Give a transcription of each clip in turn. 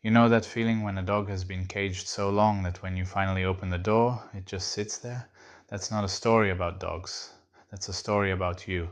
You know that feeling when a dog has been caged so long that when you finally open the door, it just sits there? That's not a story about dogs. That's a story about you,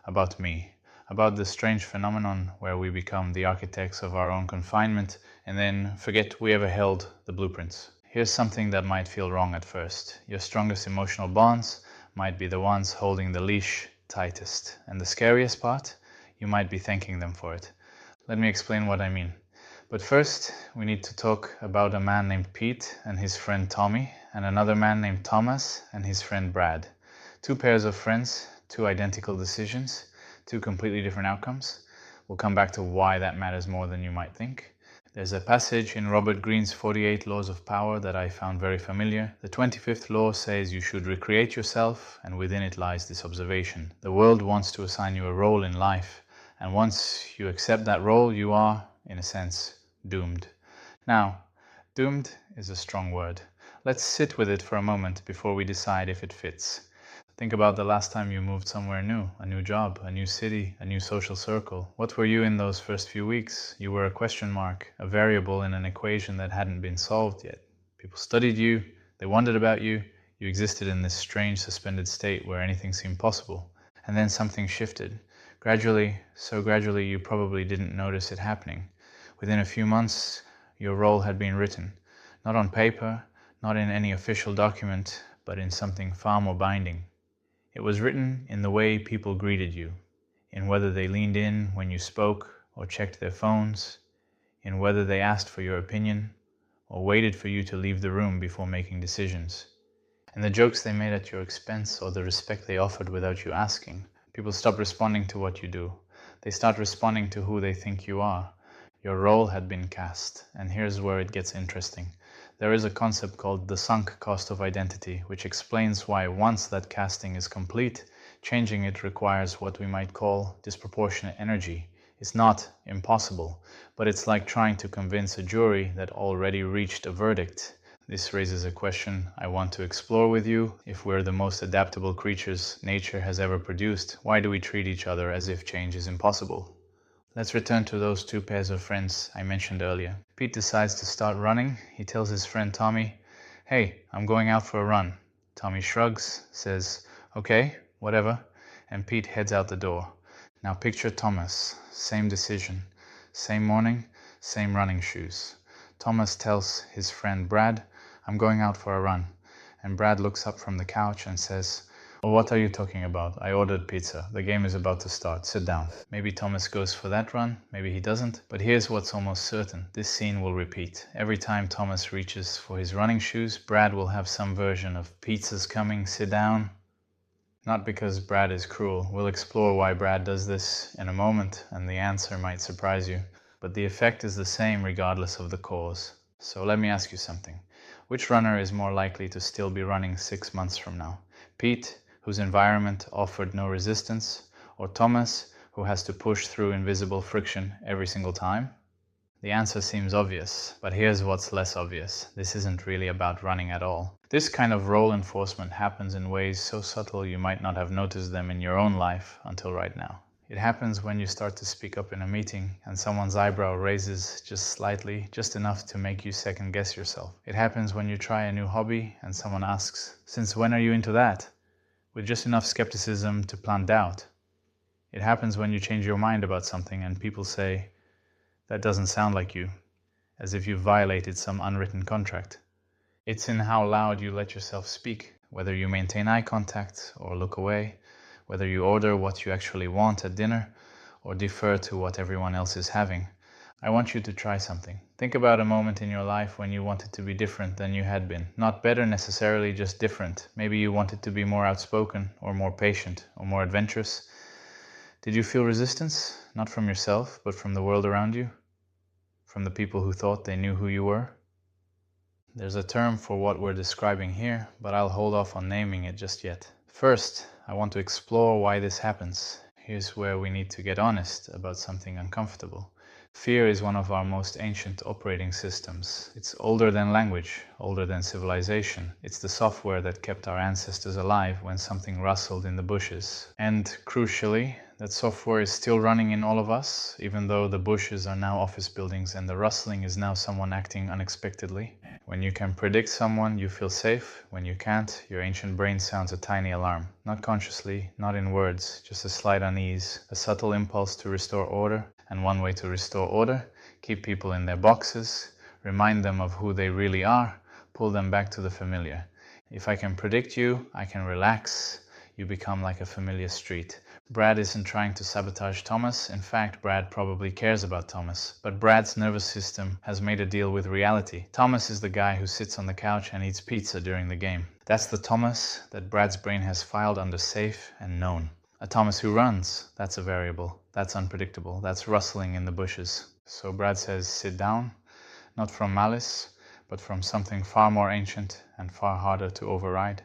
about me, about the strange phenomenon where we become the architects of our own confinement and then forget we ever held the blueprints. Here's something that might feel wrong at first. Your strongest emotional bonds might be the ones holding the leash tightest. And the scariest part, you might be thanking them for it. Let me explain what I mean. But first, we need to talk about a man named Pete and his friend Tommy, and another man named Thomas and his friend Brad. Two pairs of friends, two identical decisions, two completely different outcomes. We'll come back to why that matters more than you might think. There's a passage in Robert Greene's 48 Laws of Power that I found very familiar. The 25th law says you should recreate yourself, and within it lies this observation. The world wants to assign you a role in life, and once you accept that role, you are, in a sense, doomed. Now, doomed is a strong word. Let's sit with it for a moment before we decide if it fits. Think about the last time you moved somewhere new, a new job, a new city, a new social circle. What were you in those first few weeks? You were a question mark, a variable in an equation that hadn't been solved yet. People studied you, they wondered about you, you existed in this strange suspended state where anything seemed possible. And then something shifted. Gradually, so gradually you probably didn't notice it happening. Within a few months, your role had been written, not on paper, not in any official document, but in something far more binding. It was written in the way people greeted you, in whether they leaned in when you spoke or checked their phones, in whether they asked for your opinion or waited for you to leave the room before making decisions, and the jokes they made at your expense or the respect they offered without you asking. People stop responding to what you do. They start responding to who they think you are. Your role had been cast, and here's where it gets interesting. There is a concept called the sunk cost of identity, which explains why once that casting is complete, changing it requires what we might call disproportionate energy. It's not impossible, but it's like trying to convince a jury that already reached a verdict. This raises a question I want to explore with you. If we're the most adaptable creatures nature has ever produced, why do we treat each other as if change is impossible? Let's return to those two pairs of friends I mentioned earlier. Pete decides to start running. He tells his friend Tommy, "Hey, I'm going out for a run." Tommy shrugs, says, "Okay, whatever," and Pete heads out the door. Now picture Thomas, same decision, same morning, same running shoes. Thomas tells his friend Brad, "I'm going out for a run," and Brad looks up from the couch and says, "Well, what are you talking about? I ordered pizza. The game is about to start. Sit down." Maybe Thomas goes for that run, maybe he doesn't, but here's what's almost certain. This scene will repeat. Every time Thomas reaches for his running shoes, Brad will have some version of "Pizza's coming, sit down." Not because Brad is cruel. We'll explore why Brad does this in a moment, and the answer might surprise you. But the effect is the same regardless of the cause. So let me ask you something. Which runner is more likely to still be running 6 months from now? Pete, whose environment offered no resistance, or Thomas, who has to push through invisible friction every single time? The answer seems obvious, but here's what's less obvious. This isn't really about running at all. This kind of role enforcement happens in ways so subtle you might not have noticed them in your own life until right now. It happens when you start to speak up in a meeting and someone's eyebrow raises just slightly, just enough to make you second guess yourself. It happens when you try a new hobby and someone asks, "Since when are you into that?" with just enough skepticism to plant doubt. It happens when you change your mind about something and people say, "That doesn't sound like you," as if you violated some unwritten contract. It's in how loud you let yourself speak, whether you maintain eye contact or look away, whether you order what you actually want at dinner or defer to what everyone else is having. I want you to try something. Think about a moment in your life when you wanted to be different than you had been. Not better necessarily, just different. Maybe you wanted to be more outspoken or more patient or more adventurous. Did you feel resistance? Not from yourself, but from the world around you? From the people who thought they knew who you were? There's a term for what we're describing here, but I'll hold off on naming it just yet. First, I want to explore why this happens. Here's where we need to get honest about something uncomfortable. Fear is one of our most ancient operating systems. It's older than language, older than civilization. It's the software that kept our ancestors alive when something rustled in the bushes. And crucially, that software is still running in all of us, even though the bushes are now office buildings and the rustling is now someone acting unexpectedly. When you can predict someone, you feel safe. When you can't, your ancient brain sounds a tiny alarm. Not consciously, not in words, just a slight unease, a subtle impulse to restore order. And one way to restore order: keep people in their boxes, remind them of who they really are, pull them back to the familiar. If I can predict you, I can relax. You become like a familiar street. Brad isn't trying to sabotage Thomas. In fact, Brad probably cares about Thomas. But Brad's nervous system has made a deal with reality. Thomas is the guy who sits on the couch and eats pizza during the game. That's the Thomas that Brad's brain has filed under safe and known. A Thomas who runs, that's a variable. That's unpredictable. That's rustling in the bushes. So Brad says, sit down, not from malice, but from something far more ancient and far harder to override.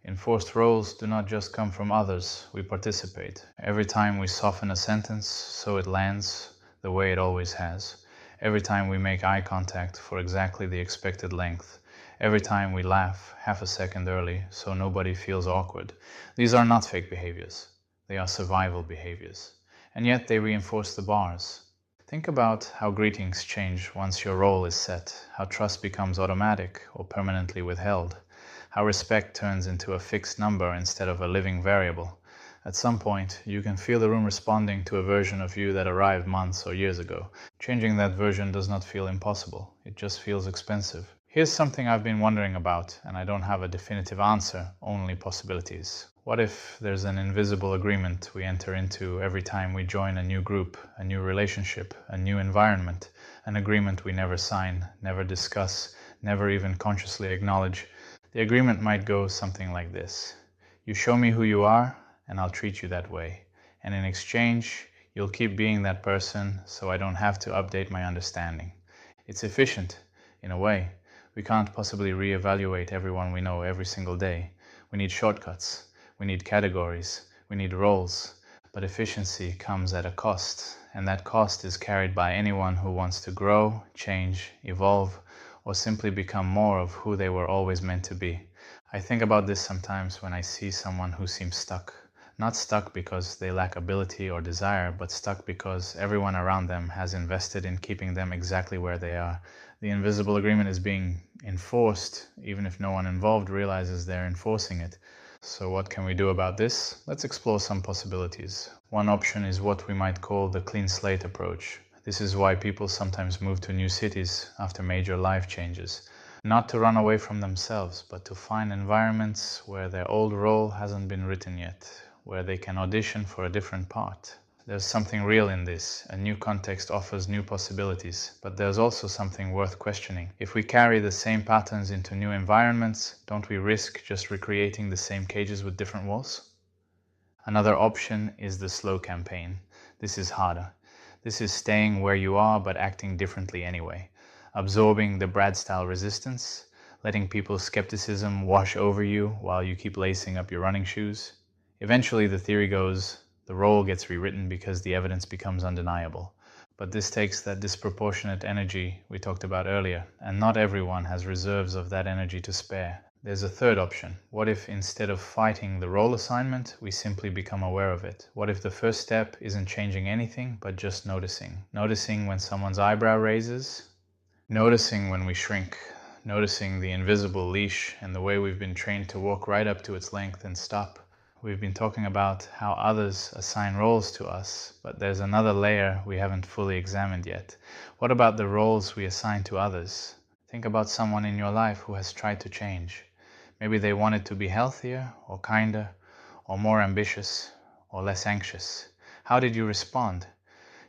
Enforced roles do not just come from others, we participate. Every time we soften a sentence, so it lands the way it always has. Every time we make eye contact for exactly the expected length. Every time we laugh half a second early, so nobody feels awkward. These are not fake behaviors. They are survival behaviors. And yet they reinforce the bars. Think about how greetings change once your role is set, how trust becomes automatic or permanently withheld, how respect turns into a fixed number instead of a living variable. At some point, you can feel the room responding to a version of you that arrived months or years ago. Changing that version does not feel impossible, it just feels expensive. Here's something I've been wondering about, and I don't have a definitive answer, only possibilities. What if there's an invisible agreement we enter into every time we join a new group, a new relationship, a new environment, an agreement we never sign, never discuss, never even consciously acknowledge? The agreement might go something like this. You show me who you are, and I'll treat you that way. And in exchange, you'll keep being that person, so I don't have to update my understanding. It's efficient, in a way. We can't possibly reevaluate everyone we know every single day. We need shortcuts. We need categories. We need roles. But efficiency comes at a cost, and that cost is carried by anyone who wants to grow, change, evolve, or simply become more of who they were always meant to be. I think about this sometimes when I see someone who seems stuck. Not stuck because they lack ability or desire, but stuck because everyone around them has invested in keeping them exactly where they are. The invisible agreement is being enforced, even if no one involved realizes they're enforcing it. So what can we do about this? Let's explore some possibilities. One option is what we might call the clean slate approach. This is why people sometimes move to new cities after major life changes. Not to run away from themselves, but to find environments where their old role hasn't been written yet, where they can audition for a different part. There's something real in this. A new context offers new possibilities, but there's also something worth questioning. If we carry the same patterns into new environments, don't we risk just recreating the same cages with different walls? Another option is the slow campaign. This is harder. This is staying where you are but acting differently anyway. Absorbing the Brad-style resistance, letting people's skepticism wash over you while you keep lacing up your running shoes. Eventually, the theory goes, the role gets rewritten because the evidence becomes undeniable. But this takes that disproportionate energy we talked about earlier, and not everyone has reserves of that energy to spare. There's a third option. What if instead of fighting the role assignment, we simply become aware of it? What if the first step isn't changing anything, but just noticing? Noticing when someone's eyebrow raises, noticing when we shrink, noticing the invisible leash and the way we've been trained to walk right up to its length and stop. We've been talking about how others assign roles to us, but there's another layer we haven't fully examined yet. What about the roles we assign to others? Think about someone in your life who has tried to change. Maybe they wanted to be healthier, or kinder, or more ambitious, or less anxious. How did you respond?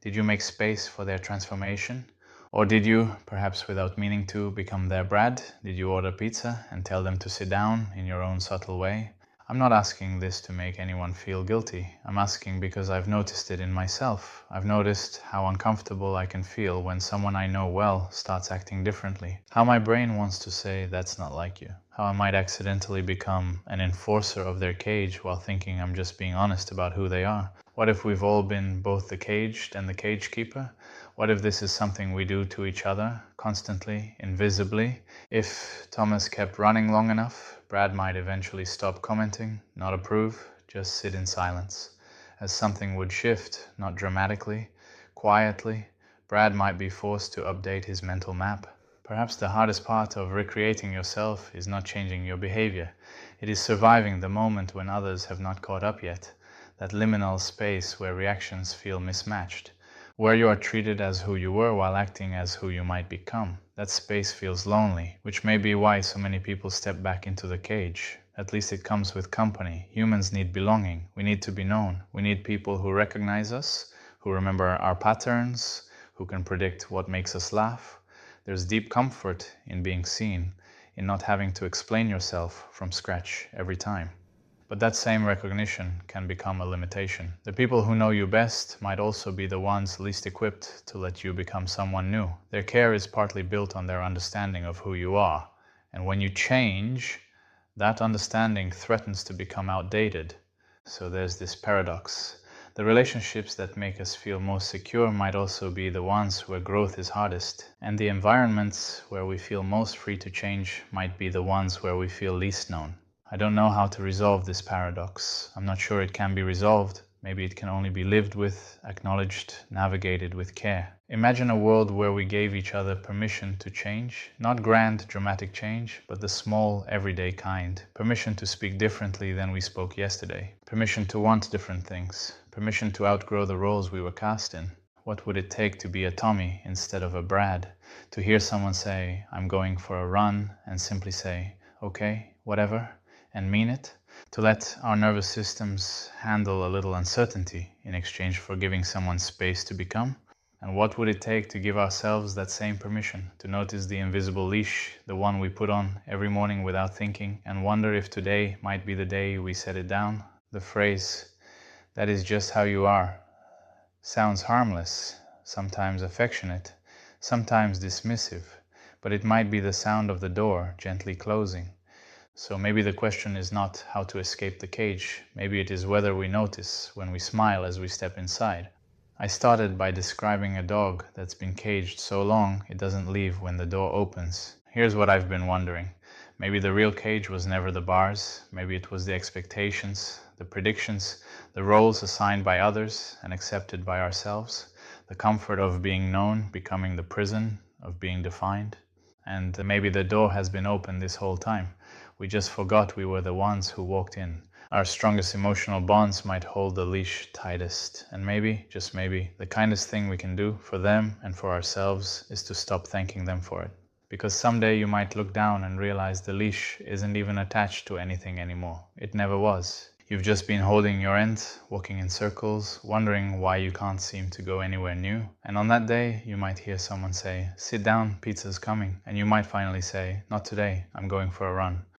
Did you make space for their transformation? Or did you, perhaps without meaning to, become their Brad? Did you order pizza and tell them to sit down in your own subtle way? I'm not asking this to make anyone feel guilty. I'm asking because I've noticed it in myself. I've noticed how uncomfortable I can feel when someone I know well starts acting differently. How my brain wants to say, that's not like you. How I might accidentally become an enforcer of their cage while thinking I'm just being honest about who they are. What if we've all been both the caged and the cage keeper? What if this is something we do to each other, constantly, invisibly? If Thomas kept running long enough, Brad might eventually stop commenting, not approve, just sit in silence. as something would shift, not dramatically, quietly. Brad might be forced to update his mental map. Perhaps the hardest part of recreating yourself is not changing your behavior. It is surviving the moment when others have not caught up yet, that liminal space where reactions feel mismatched, where you are treated as who you were while acting as who you might become. That space feels lonely, which may be why so many people step back into the cage. At least it comes with company. Humans need belonging. We need to be known. We need people who recognize us, who remember our patterns, who can predict what makes us laugh. There's deep comfort in being seen, in not having to explain yourself from scratch every time. But that same recognition can become a limitation. The people who know you best might also be the ones least equipped to let you become someone new. Their care is partly built on their understanding of who you are. And when you change, that understanding threatens to become outdated. So there's this paradox. The relationships that make us feel most secure might also be the ones where growth is hardest. And the environments where we feel most free to change might be the ones where we feel least known. I don't know how to resolve this paradox. I'm not sure it can be resolved. Maybe it can only be lived with, acknowledged, navigated with care. Imagine a world where we gave each other permission to change, not grand, dramatic change, but the small, everyday kind. Permission to speak differently than we spoke yesterday. Permission to want different things. Permission to outgrow the roles we were cast in. What would it take to be a Tommy instead of a Brad? To hear someone say, "I'm going for a run," and simply say, "Okay, whatever," and mean it? To let our nervous systems handle a little uncertainty in exchange for giving someone space to become? And what would it take to give ourselves that same permission, to notice the invisible leash, the one we put on every morning without thinking, and wonder if today might be the day we set it down? The phrase, "that is just how you are," sounds harmless, sometimes affectionate, sometimes dismissive, but it might be the sound of the door gently closing. So maybe the question is not how to escape the cage. Maybe it is whether we notice when we smile as we step inside. I started by describing a dog that's been caged so long it doesn't leave when the door opens. Here's what I've been wondering. Maybe the real cage was never the bars. Maybe it was the expectations, the predictions, the roles assigned by others and accepted by ourselves. The comfort of being known becoming the prison of being defined. And maybe the door has been open this whole time. We just forgot we were the ones who walked in. Our strongest emotional bonds might hold the leash tightest. And maybe, just maybe, the kindest thing we can do for them and for ourselves is to stop thanking them for it. Because someday you might look down and realize the leash isn't even attached to anything anymore. It never was. You've just been holding your end, walking in circles, wondering why you can't seem to go anywhere new. And on that day, you might hear someone say, "Sit down, pizza's coming." And you might finally say, "Not today, I'm going for a run."